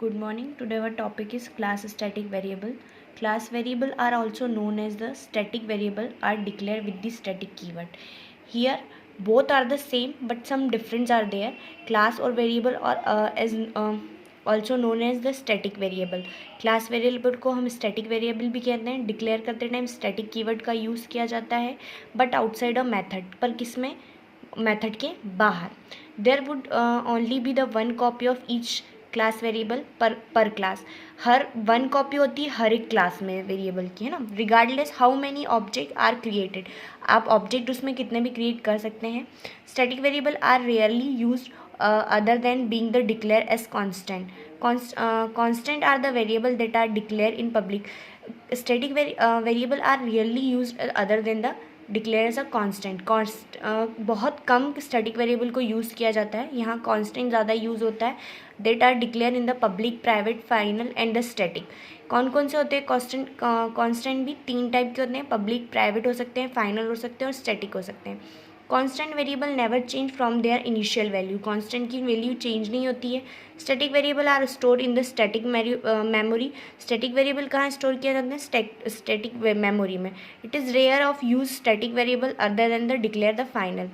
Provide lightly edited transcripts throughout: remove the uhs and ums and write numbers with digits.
Good morning. Today our topic is class static variable. Class variable are also known as the static variable are declared with the static keyword. Here both are the same but some difference are there. Class or variable or as also known as the static variable. Class variable को हम static variable भी कहते हैं. Declare करते time static keyword का use किया जाता है बट आउटसाइड अ मेथड. पर किस में? मेथड के बाहर. There would only be the one copy of each class variable per class. हर वन कॉपी होती है हर एक क्लास में वेरिएबल की, है ना. Regardless how many object are created. आप ऑब्जेक्ट उसमें कितने भी क्रिएट कर सकते हैं. Static variable are rarely used other than being the declare as constant. Constant are the variable that are declared in public. Static variable are rarely used other than the declare as a constant. बहुत कम static variable को use किया जाता है. यहाँ constant ज़्यादा use होता है. That are declare in the public, private, final and the static. कौन कौन से होते हैं कॉन्स्टेंट भी 3 टाइप के होते हैं. पब्लिक, प्राइवेट हो सकते हैं, फाइनल हो सकते हैं और स्टैटिक हो सकते हैं. Constant variable never change from their initial value. Constant की वैल्यू चेंज नहीं होती है. Static variable are store in the static memory. Static variable कहाँ स्टोर किया जाता है? स्टैटिक मेमोरी में. It is rare of use static variable other than the declare the final.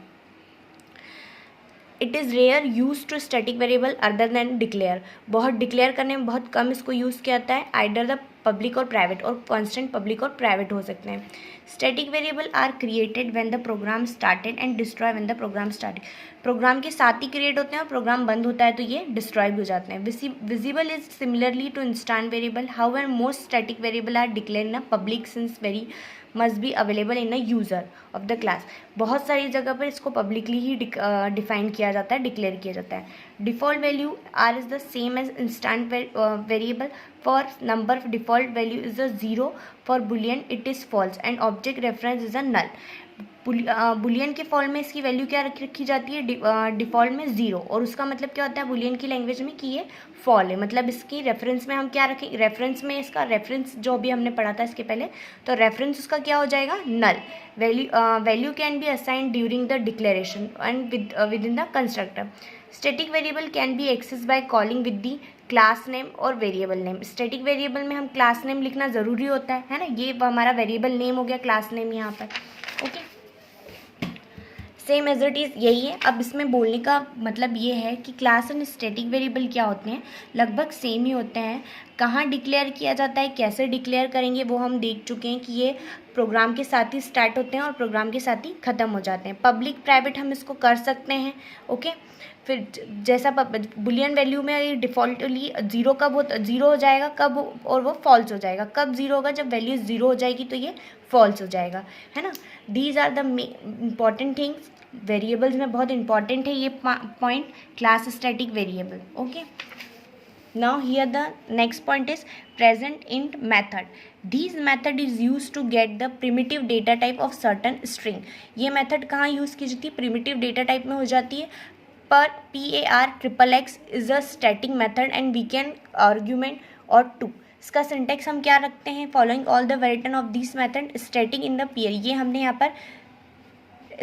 It is rare use to static variable other than declare. बहुत declare करने में बहुत कम इसको यूज़ किया जाता है. आइडर द पब्लिक और प्राइवेट, और कॉन्स्टेंट पब्लिक और प्राइवेट हो सकते हैं. Static variable are created when the program started and destroy when the program started. Program के साथ ही क्रिएट होते हैं और प्रोग्राम बंद होता है तो ये डिस्ट्रॉय हो जाते हैं. Visible is similarly to instant variable. However most static variable are declare in a public since very must be available in a user of the class. बहुत सारी जगह पर इसको पब्लिकली ही डिफाइन किया जाता है, डिक्लेयर किया जाता है. Default value are is the same as instant variable. For number default value is a 0. For boolean it is false and object reference is a null. Boolean के फॉल में इसकी value क्या रखी जाती है? डिफ़ॉल्ट में 0. और उसका मतलब क्या होता है बुलियन की लैंग्वेज में कि ये फॉल है. मतलब इसकी रेफरेंस में हम क्या रखें? रेफरेंस में इसका रेफरेंस जो अभी हमने पढ़ा था इसके पहले, तो रेफरेंस उसका क्या हो जाएगा? Null. Value can be assigned during the declaration and within the constructor. Static variable can be access by calling with the class name और वेरिएबल नेम. स्टैटिक वेरिएबल में हम क्लास नेम लिखना ज़रूरी होता है ना. ये हमारा वेरिएबल नेम हो गया, क्लास नेम यहाँ पर. Okay, same as it is यही है. अब इसमें बोलने का मतलब ये है कि क्लास एंड स्टैटिक वेरिएबल क्या होते हैं, लगभग सेम ही होते हैं. कहाँ डिक्लेयर किया जाता है, कैसे डिक्लेयर करेंगे वो हम देख चुके हैं कि ये प्रोग्राम के साथ ही स्टार्ट होते हैं और प्रोग्राम के साथ ही ख़त्म हो जाते हैं. पब्लिक, प्राइवेट हम इसको कर सकते हैं. ओके, फिर जैसा बुलियन वैल्यू में ये डिफ़ॉल्टली 0 कब हो 0 हो जाएगा कब, और वो फॉल्स हो जाएगा कब? 0 होगा जब वैल्यू 0 हो जाएगी तो ये फॉल्स हो जाएगा, है ना. These are the important things. Variables में बहुत इंपॉर्टेंट है ये point, class static variable. Okay, now here the next point is present int method. These method is used to get the primitive data type of certain string. ये method कहाँ use की जाती है? primitive data type में हो जाती है. पर PAR is a static method and we can argument or two. इसका सिंटेक्स हम क्या रखते हैं? Following all the variation of this method static in the pair. ये हमने यहाँ पर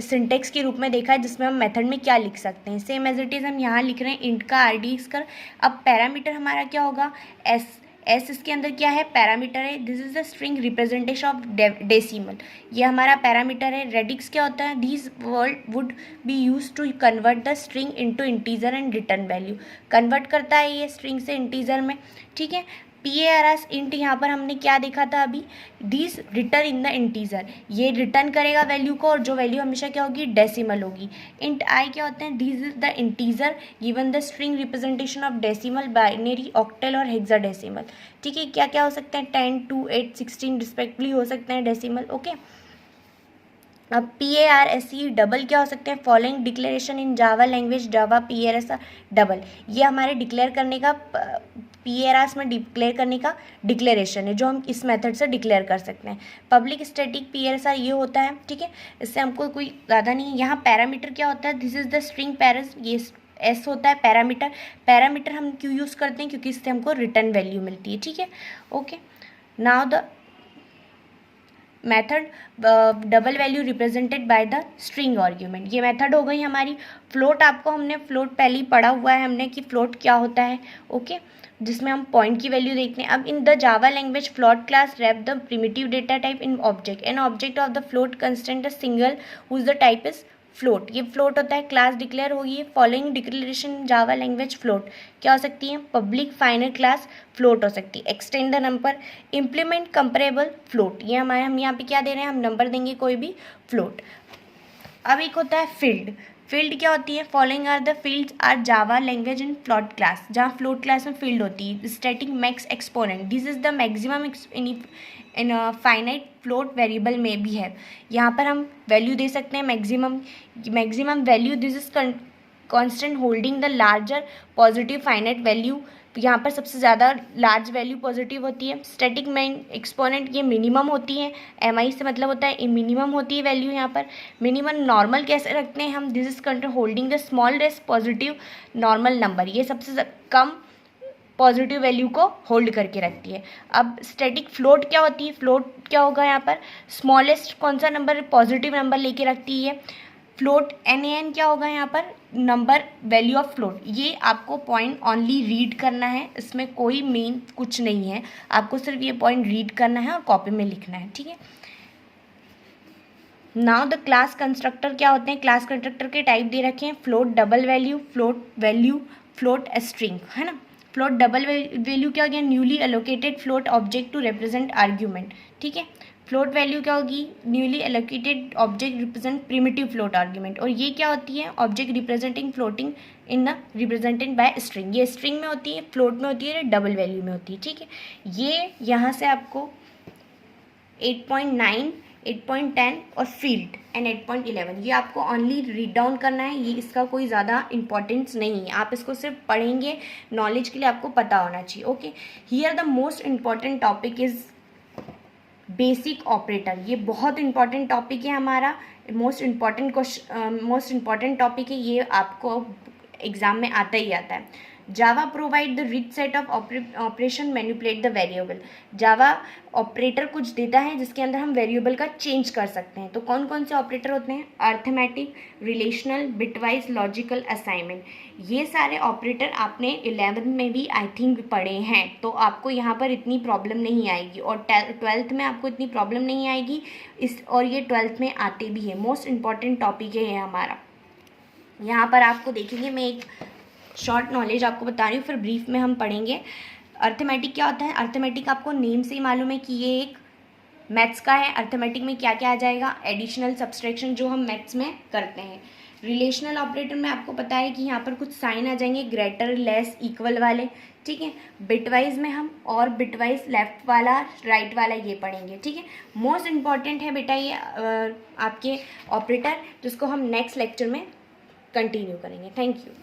सिंटेक्स के रूप में देखा है जिसमें हम मेथड में क्या लिख सकते हैं. सेम एज इट इज़ हम यहाँ लिख रहे हैं इंट का RD कर. अब पैरामीटर हमारा क्या होगा? एस इसके अंदर क्या है? पैरामीटर है. This is the string representation of decimal. ये हमारा पैरामीटर है. रेडिक्स क्या होता है? This word would be use to convert the string into integer and return value. Convert करता है ये स्ट्रिंग से इंटीजर में, ठीक है. PARS इंट यहाँ पर हमने क्या देखा था अभी? This return in the integer. ये रिटर्न करेगा वैल्यू को और जो वैल्यू हमेशा क्या होगी? डेसिमल होगी. इंट आई क्या होते हैं? This is the integer given the string representation of decimal, binary, octal और हेक्साडेसिमल. ठीक है, क्या क्या हो सकते हैं? 10, 2, 8, 16 रिस्पेक्टिवली हो सकते हैं डेसिमल. ओके, अब PARSE डबल क्या हो सकते हैं? Following declaration in Java language Java PARS double. ये हमारे डिक्लेयर करने का PARS में डिक्लेयर करने का डिक्लेरेशन है जो हम इस मेथड से डिक्लेयर कर सकते हैं. पब्लिक स्टैटिक PARS ये होता है, ठीक है. इससे हमको कोई ज़्यादा नहीं है. यहाँ पैरामीटर क्या होता है? This is the string parse. ये एस होता है पैरामीटर. पैरामीटर हम क्यों यूज़ करते हैं? क्योंकि इससे हमको रिटर्न वैल्यू मिलती है, ठीक है. Okay, now the method double value represented by the string argument. ये मेथड हो गई हमारी। फ्लोट आपको हमने फ्लोट पहले ही पढ़ा हुआ है हमने कि फ्लोट क्या होता है, ओके, जिसमें हम पॉइंट की वैल्यू देखते हैं। अब in the Java language float class wrap the primitive data type in object an object of the float constant a single whose the type is float. ये फ्लोट होता है, क्लास डिक्लेयर होगी। Following declaration Java language float क्या हो सकती है, public final class float हो सकती है। Extend the number, implement comparable float, ये हमारे हम यहाँ पे क्या दे रहे हैं, हम नंबर देंगे कोई भी फ्लोट। अब एक होता है फील्ड। फील्ड क्या होती है, following are the fields are Java language in float class, जहाँ फ्लोट क्लास में फील्ड होती है। Static max exponent, this is the maximum in finite float variable में भी है। यहाँ पर हम वैल्यू दे सकते हैं maximum value, this is constant holding the larger positive finite value. यहाँ पर सबसे ज़्यादा लार्ज वैल्यू पॉजिटिव होती है। स्टैटिक मैन एक्सपोनेंट ये मिनिमम होती है, MI से मतलब होता है मिनिमम होती है वैल्यू यहाँ पर। मिनिमम नॉर्मल कैसे रखते हैं हम, this is control holding the smallest positive normal number, ये सबसे कम पॉजिटिव वैल्यू को होल्ड करके रखती है। अब स्टैटिक फ्लोट क्या होती है, फ्लोट क्या होगा यहाँ पर, स्मॉलेस्ट कौन सा नंबर पॉजिटिव नंबर लेके रखती है। फ्लोट NaN क्या होगा यहाँ पर, नंबर वैल्यू ऑफ फ्लोट। ये आपको पॉइंट ओनली रीड करना है, इसमें कोई मेन कुछ नहीं है, आपको सिर्फ ये पॉइंट रीड करना है और कॉपी में लिखना है, ठीक है। नाउ द क्लास कंस्ट्रक्टर क्या होते हैं, क्लास कंस्ट्रक्टर के टाइप दे रखे हैं, float double value, float string, है ना। फ्लोट डबल वैल्यू क्या हो गया, newly allocated float object to represent argument, ठीक है। फ्लोट वैल्यू क्या होगी, newly allocated object represent primitive float argument. और ये क्या होती है, object representing floating in the represented by string. ये स्ट्रिंग में होती है, फ्लोट में होती है, डबल वैल्यू में होती है, ठीक है। ये यहाँ से आपको 8.9, 8.10 और फील्ड एंड 8.11 ये आपको ओनली रीड डाउन करना है, ये इसका कोई ज़्यादा इंपॉर्टेंस नहीं है, आप इसको सिर्फ पढ़ेंगे, नॉलेज के लिए आपको पता होना चाहिए, okay. Here the most important topic is basic operator. ये बहुत इंपॉर्टेंट टॉपिक है हमारा, मोस्ट इम्पॉर्टेंट टॉपिक है, ये आपको एग्जाम में आता ही आता है। Java provide the rich set of operation manipulate the variable. Java operator कुछ देता है जिसके अंदर हम वेरिएबल का चेंज कर सकते हैं। तो कौन कौन से ऑपरेटर होते हैं, arithmetic, relational, bitwise, logical, assignment. ये सारे ऑपरेटर आपने 11th में भी आई थिंक पढ़े हैं, तो आपको यहाँ पर इतनी प्रॉब्लम नहीं आएगी, और 12th में आपको इतनी प्रॉब्लम नहीं आएगी और ये 12th में आते भी है। मोस्ट इम्पॉर्टेंट टॉपिक है ये हमारा। यहाँ पर आपको देखेंगे, मैं एक शॉर्ट नॉलेज आपको बता रही हूँ, फिर ब्रीफ में हम पढ़ेंगे। अर्थमेटिक क्या होता है, अर्थमेटिक आपको नेम से ही मालूम है कि ये एक मैथ्स का है। अर्थमेटिक में क्या क्या आ जाएगा, एडिशनल, सब्सट्रैक्शन, जो हम मैथ्स में करते हैं। रिलेशनल ऑपरेटर में आपको पता है कि यहाँ पर कुछ साइन आ जाएंगे, ग्रेटर, लेस, इक्वल वाले, ठीक है। बिटवाइज में हम और बिटवाइज लेफ्ट वाला, राइट वाला ये पढ़ेंगे, ठीक है। मोस्ट इम्पॉर्टेंट है बेटा ये आपके ऑपरेटर, जिसको हम नेक्स्ट लेक्चर में कंटिन्यू करेंगे। Thank you.